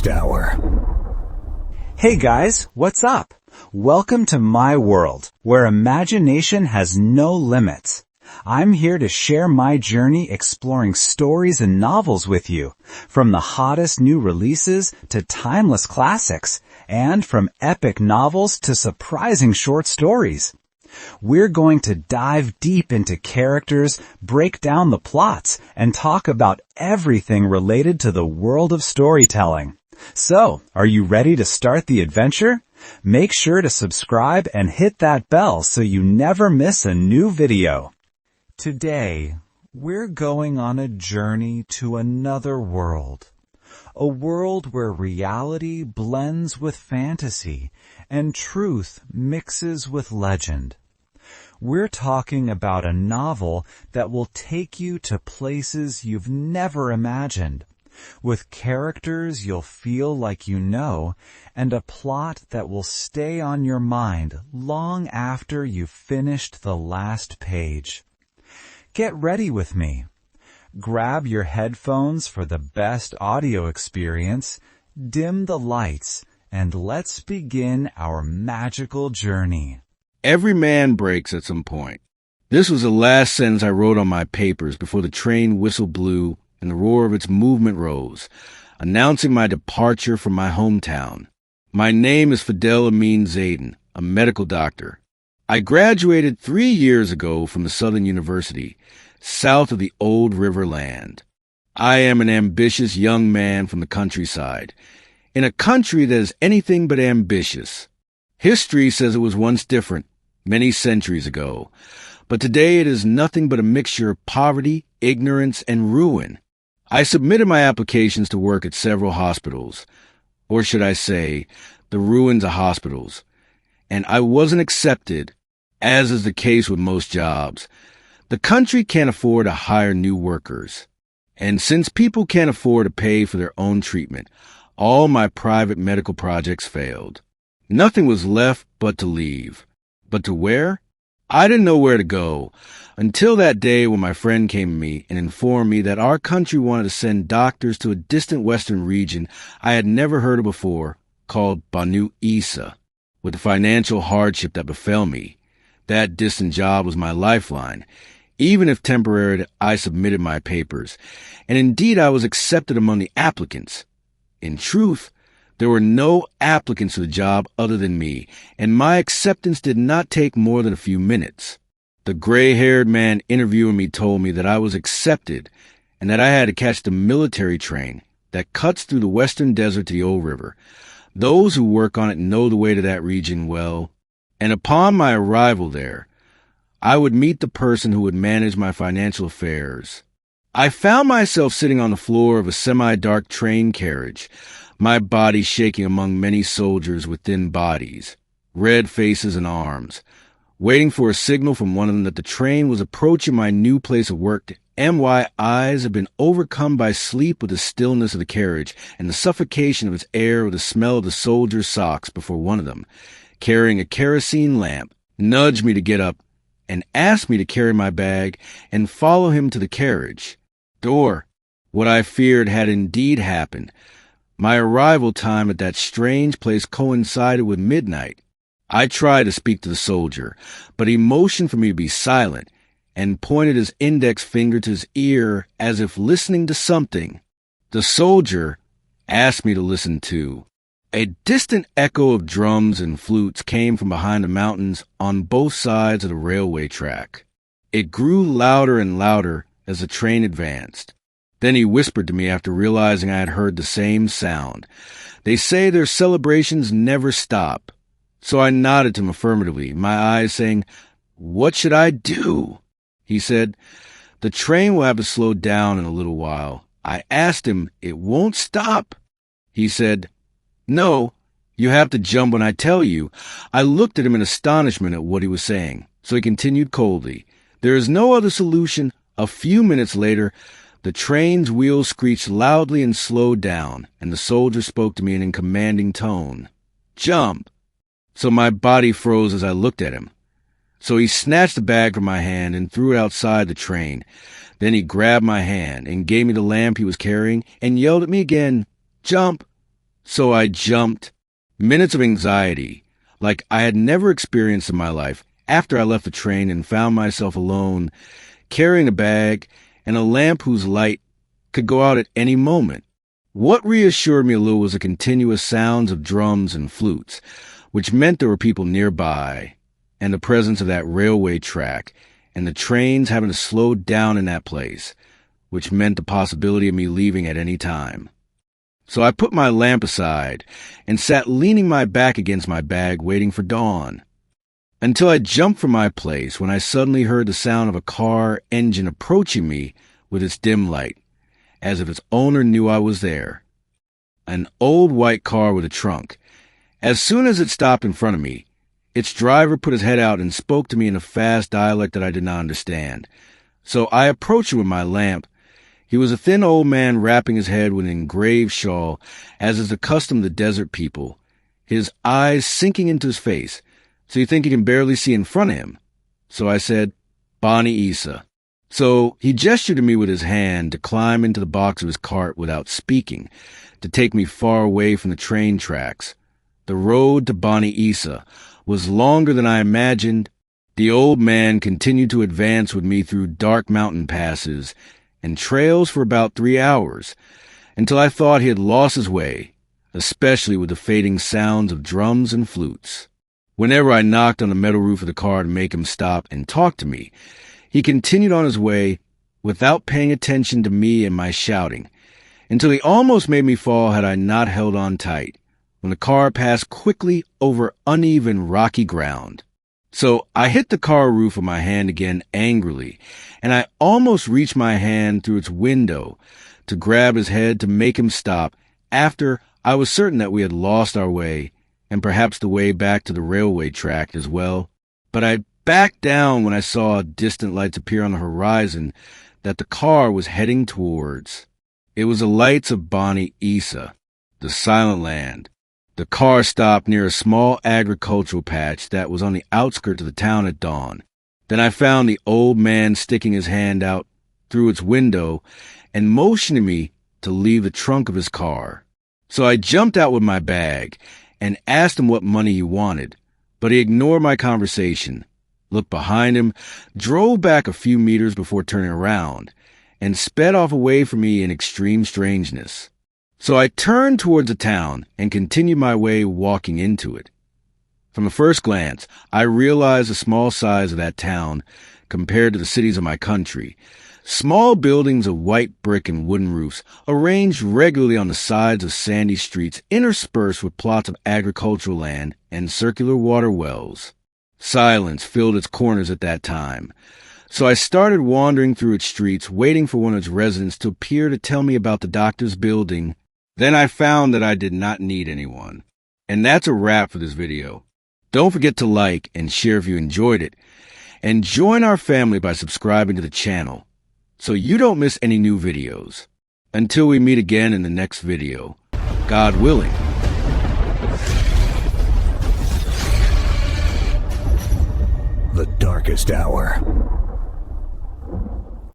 next hour. Hey guys, what's up? Welcome to my world, where imagination has no limits. I'm here to share my journey exploring stories and novels with you, from the hottest new releases to timeless classics, and from epic novels to surprising short stories. We're going to dive deep into characters, break down the plots, and talk about everything related to the world of storytelling. So, are you ready to start the adventure? Make sure to subscribe and hit that bell so you never miss a new video. Today, we're going on a journey to another world. A world where reality blends with fantasy and truth mixes with legend. We're talking about a novel that will take you to places you've never imagined, with characters you'll feel like you know, and a plot that will stay on your mind long after you've finished the last page. Get ready with me. Grab your headphones for the best audio experience, dim the lights, and let's begin our magical journey. Every man breaks at some point. This was the last sentence I wrote on my papers before the train whistle blew and the roar of its movement rose, announcing my departure from my hometown. My name is Fidel Amin Zayden, a medical doctor. I graduated 3 years ago from the Southern University, south of the Old River Land. I am an ambitious young man from the countryside, in a country that is anything but ambitious. History says it was once different, many centuries ago, but today it is nothing but a mixture of poverty, ignorance, and ruin. I submitted my applications to work at several hospitals, or should I say, the ruins of hospitals, and I wasn't accepted, as is the case with most jobs. The country can't afford to hire new workers, and since people can't afford to pay for their own treatment, all my private medical projects failed. Nothing was left but to leave. But to where? I didn't know where to go, until that day when my friend came to me and informed me that our country wanted to send doctors to a distant western region I had never heard of before, called Banu Isa. With the financial hardship that befell me, that distant job was my lifeline. Even if temporary, I submitted my papers, and indeed I was accepted among the applicants. In truth, there were no applicants for the job other than me, and my acceptance did not take more than a few minutes. The gray-haired man interviewing me told me that I was accepted and that I had to catch the military train that cuts through the western desert to the Old River. Those who work on it know the way to that region well, and upon my arrival there, I would meet the person who would manage my financial affairs. I found myself sitting on the floor of a semi-dark train carriage, my body shaking among many soldiers with thin bodies, red faces and arms, waiting for a signal from one of them that the train was approaching my new place of work, and my eyes had been overcome by sleep with the stillness of the carriage and the suffocation of its air with the smell of the soldiers' socks before one of them, carrying a kerosene lamp, nudged me to get up and asked me to carry my bag and follow him to the carriage. Or, what I feared had indeed happened. My arrival time at that strange place coincided with midnight. I tried to speak to the soldier, but he motioned for me to be silent and pointed his index finger to his ear as if listening to something. The soldier asked me to listen too. A distant echo of drums and flutes came from behind the mountains on both sides of the railway track. It grew louder and louder as the train advanced. Then he whispered to me after realizing I had heard the same sound. They say their celebrations never stop. So I nodded to him affirmatively, my eyes saying, "What should I do?" He said, "The train will have to slow down in a little while." I asked him, "It won't stop?" He said, "No, you have to jump when I tell you." I looked at him in astonishment at what he was saying, so he continued coldly, "There is no other solution." A few minutes later, the train's wheels screeched loudly and slowed down, and the soldier spoke to me in a commanding tone. "Jump!" So my body froze as I looked at him. So he snatched the bag from my hand and threw it outside the train. Then he grabbed my hand and gave me the lamp he was carrying and yelled at me again, "Jump!" So I jumped. Minutes of anxiety, like I had never experienced in my life, after I left the train and found myself alone, carrying a bag and a lamp whose light could go out at any moment. What reassured me a little was the continuous sounds of drums and flutes, which meant there were people nearby, and the presence of that railway track, and the trains having to slow down in that place, which meant the possibility of me leaving at any time. So I put my lamp aside and sat leaning my back against my bag waiting for dawn, until I jumped from my place when I suddenly heard the sound of a car engine approaching me with its dim light, as if its owner knew I was there. An old white car with a trunk. As soon as it stopped in front of me, its driver put his head out and spoke to me in a fast dialect that I did not understand. So I approached him with my lamp. He was a thin old man wrapping his head with an engraved shawl, as is the custom of the desert people, his eyes sinking into his face, so you think he can barely see in front of him. So I said, "Bani Isa." So he gestured to me with his hand to climb into the box of his cart without speaking, to take me far away from the train tracks. The road to Bani Isa was longer than I imagined. The old man continued to advance with me through dark mountain passes and trails for about 3 hours, until I thought he had lost his way, especially with the fading sounds of drums and flutes. Whenever I knocked on the metal roof of the car to make him stop and talk to me, he continued on his way without paying attention to me and my shouting, until he almost made me fall had I not held on tight, when the car passed quickly over uneven, rocky ground. So I hit the car roof with my hand again angrily, and I almost reached my hand through its window to grab his head to make him stop after I was certain that we had lost our way, and perhaps the way back to the railway track as well. But I backed down when I saw distant lights appear on the horizon that the car was heading towards. It was the lights of Bani Isa, the Silent Land. The car stopped near a small agricultural patch that was on the outskirts of the town at dawn. Then I found the old man sticking his hand out through its window and motioning me to leave the trunk of his car. So I jumped out with my bag and asked him what money he wanted, but he ignored my conversation, looked behind him, drove back a few meters before turning around, and sped off away from me in extreme strangeness. So I turned towards the town and continued my way walking into it. From the first glance, I realized the small size of that town compared to the cities of my country. Small buildings of white brick and wooden roofs arranged regularly on the sides of sandy streets interspersed with plots of agricultural land and circular water wells. Silence filled its corners at that time. So I started wandering through its streets, waiting for one of its residents to appear to tell me about the doctor's building. Then I found that I did not need anyone. And that's a wrap for this video. Don't forget to like and share if you enjoyed it. And join our family by subscribing to the channel, so you don't miss any new videos. Until we meet again in the next video, God willing. The darkest hour.